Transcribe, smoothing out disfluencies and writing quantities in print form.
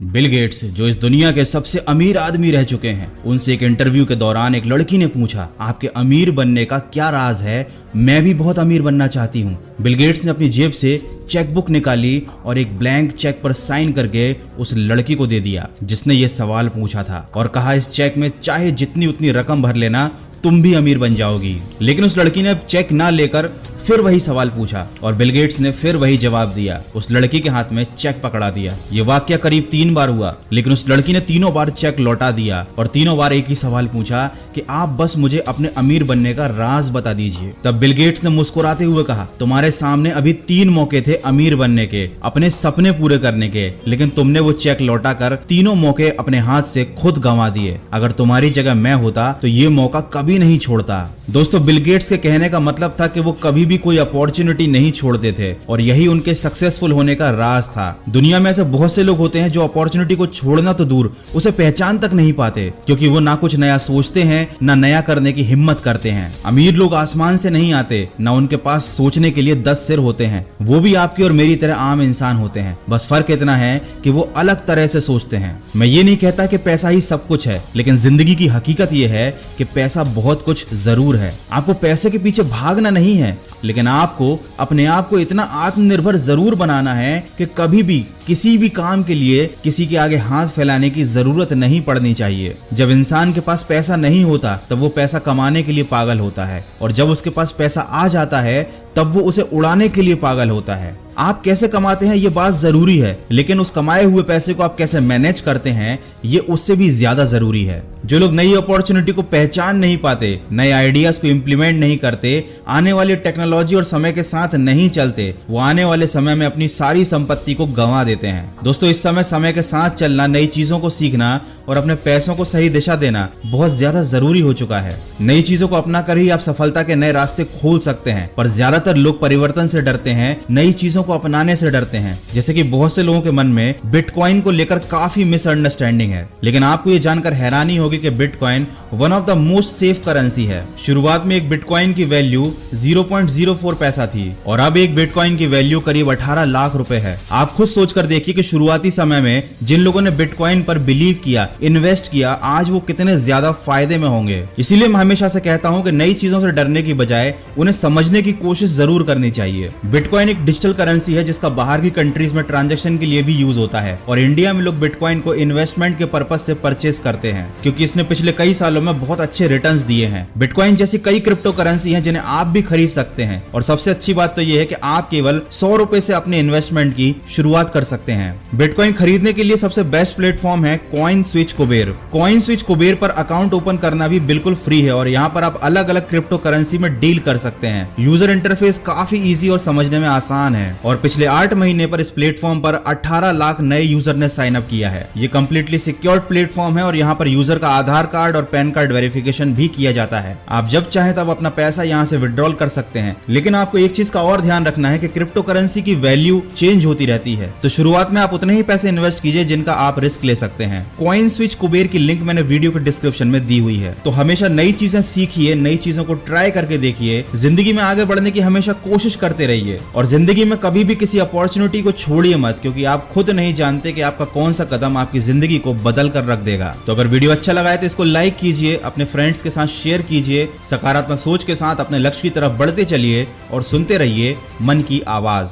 Bill Gates, जो इस दुनिया के सबसे अमीर आदमी रह चुके हैं, उनसे एक इंटरव्यू के दौरान एक लड़की ने पूछा, आपके अमीर बनने का क्या राज है? मैं भी बहुत अमीर बनना चाहती हूँ। बिल गेट्स ने अपनी जेब से चेकबुक निकाली और एक ब्लैंक चेक पर साइन करके उस लड़की को दे दिया जिसने ये सवाल पूछा था, और कहा इस चेक में चाहे जितनी उतनी रकम भर लेना, तुम भी अमीर बन जाओगी। लेकिन उस लड़की ने चेक ना लेकर फिर वही सवाल पूछा और बिल गेट्स ने फिर वही जवाब दिया। उस लड़की के हाथ में चेक पकड़ा दिया। ये वाकया करीब 3 बार हुआ, लेकिन उस लड़की ने तीनों बार चेक लौटा दिया और तीनों बार एक ही सवाल पूछा कि आप बस मुझे अपने अमीर बनने का राज बता दीजिए। तब बिल गेट्स ने मुस्कुराते हुए कहा, तुम्हारे सामने अभी 3 मौके थे अमीर बनने के, अपने सपने पूरे करने के, लेकिन तुमने वो चेक लौटा कर तीनों मौके अपने हाथ से खुद गंवा दिए। अगर तुम्हारी जगह मैं होता तो ये मौका कभी नहीं छोड़ता। दोस्तों, बिल गेट्स के कहने का मतलब था कि वो कभी भी कोई अपॉर्चुनिटी नहीं छोड़ते थे और यही उनके सक्सेसफुल होने का राज था। दुनिया में ऐसे बहुत से लोग होते हैं जो अपॉर्चुनिटी को छोड़ना तो दूर, उसे पहचान तक नहीं पाते, क्योंकि वो ना कुछ नया सोचते हैं ना नया करने की हिम्मत करते हैं। अमीर लोग आसमान से नहीं आते, ना उनके पास सोचने के लिए 10 सिर होते हैं। वो भी आपकी और मेरी तरह आम इंसान होते हैं, बस फर्क इतना है कि वो अलग तरह से सोचते हैं। मैं ये नहीं कहता कि पैसा ही सब कुछ है, लेकिन जिंदगी की हकीकत ये है कि पैसा बहुत कुछ जरूर है। आपको पैसे के पीछे भागना नहीं है, लेकिन आपको अपने आप को इतना आत्मनिर्भर जरूर बनाना है कि कभी भी किसी भी काम के लिए किसी के आगे हाथ फैलाने की जरूरत नहीं पड़नी चाहिए। जब इंसान के पास पैसा नहीं होता तब वो पैसा कमाने के लिए पागल होता है, और जब उसके पास पैसा आ जाता है तब वो उसे उड़ाने के लिए पागल होता है। आप कैसे कमाते हैं ये बात जरूरी है, लेकिन उस कमाए हुए पैसे को आप कैसे मैनेज करते हैं ये उससे भी ज्यादा जरूरी है। जो लोग नई अपॉर्चुनिटी को पहचान नहीं पाते, नए आइडियाज को इम्प्लीमेंट नहीं करते, आने वाली टेक्नोलॉजी और समय के साथ नहीं चलते, वो आने वाले समय में अपनी सारी संपत्ति को गंवा देते हैं। दोस्तों, इस समय के साथ चलना, नई चीजों को सीखना और अपने पैसों को सही दिशा देना बहुत ज्यादा जरूरी हो चुका है। नई चीजों को अपना कर ही आप सफलता के नए रास्ते खोल सकते हैं, पर ज्यादातर लोग परिवर्तन से डरते हैं, नई चीजों को अपनाने से डरते हैं। जैसे कि बहुत से लोगों के मन में बिटकॉइन को लेकर काफी मिसअंडरस्टैंडिंग है, लेकिन आपको ये जानकर हैरानी होगी कि bitcoin one of the most safe currency है। शुरुआत में एक बिटकॉइन की वैल्यू 0.04 पैसा थी और अब एक बिटकॉइन की वैल्यू करीब 18 लाख रुपए है। आप खुद सोचकर देखिए कि शुरुआती समय में जिन लोगों ने बिटकॉइन पर बिलीव किया, इन्वेस्ट किया, आज वो कितने ज्यादा फायदे में होंगे। इसीलिए मैं हमेशा से कहता हूं कि नई चीजों से डरने की बजाय उन्हें समझने की कोशिश जरूर करनी चाहिए। बिटकॉइन एक डिजिटल करेंसी है जिसका बाहर की कंट्रीज में ट्रांजैक्शन के लिए भी यूज होता है, और इंडिया में लोग बिटकॉइन को इन्वेस्टमेंट के पर्पज से परचेस करते हैं क्योंकि इसने पिछले कई सालों में बहुत अच्छे रिटर्न्स दिए हैं। बिटकॉइन जैसी कई क्रिप्टो करेंसी हैं जिन्हें आप भी खरीद सकते हैं, और सबसे अच्छी बात तो यह है कि आप केवल 100 रुपए से अपने इन्वेस्टमेंट की शुरुआत कर सकते हैं। बिटकॉइन खरीदने के लिए सबसे बेस्ट प्लेटफॉर्म है coin switch Kuber. Coin switch Kuber पर अकाउंट ओपन करना भी बिल्कुल फ्री है, और यहाँ पर आप अलग अलग क्रिप्टो करेंसी में डील कर सकते हैं। यूजर इंटरफेस काफी इजी और समझने में आसान है, और पिछले 8 महीने पर इस प्लेटफॉर्म पर 18 लाख नए यूजर ने साइन अप किया है। ये कंप्लीटली सिक्योर्ड प्लेटफॉर्म है और यहाँ पर यूजर का आधार कार्ड और पैन कार्ड वेरिफिकेशन भी किया जाता है। आप जब चाहें तब अपना पैसा यहाँ से विड्रॉल कर सकते हैं, लेकिन आपको एक चीज का और ध्यान रखना है कि क्रिप्टो करेंसी की वैल्यू चेंज होती रहती है, तो शुरुआत में आप उतने ही पैसे इन्वेस्ट कीजिए जिनका आप रिस्क ले सकते हैं। कॉइन स्विच कुबेर की लिंक मैंने वीडियो के डिस्क्रिप्शन में दी हुई है। तो हमेशा नई चीजें सीखिए, नई चीजों को ट्राई करके देखिए, जिंदगी में आगे बढ़ने की हमेशा कोशिश करते रहिए, और जिंदगी में कभी भी किसी अपॉर्चुनिटी को छोड़िए मत, क्योंकि आप खुद नहीं जानते कि आपका कौन सा कदम आपकी जिंदगी को बदल कर रख देगा। तो अगर वीडियो अच्छा लगा है तो इसको लाइक कीजिए, अपने फ्रेंड्स के साथ शेयर कीजिए, सकारात्मक सोच के साथ अपने लक्ष्य की तरफ बढ़ते चलिए और सुनते रहिए मन की आवाज।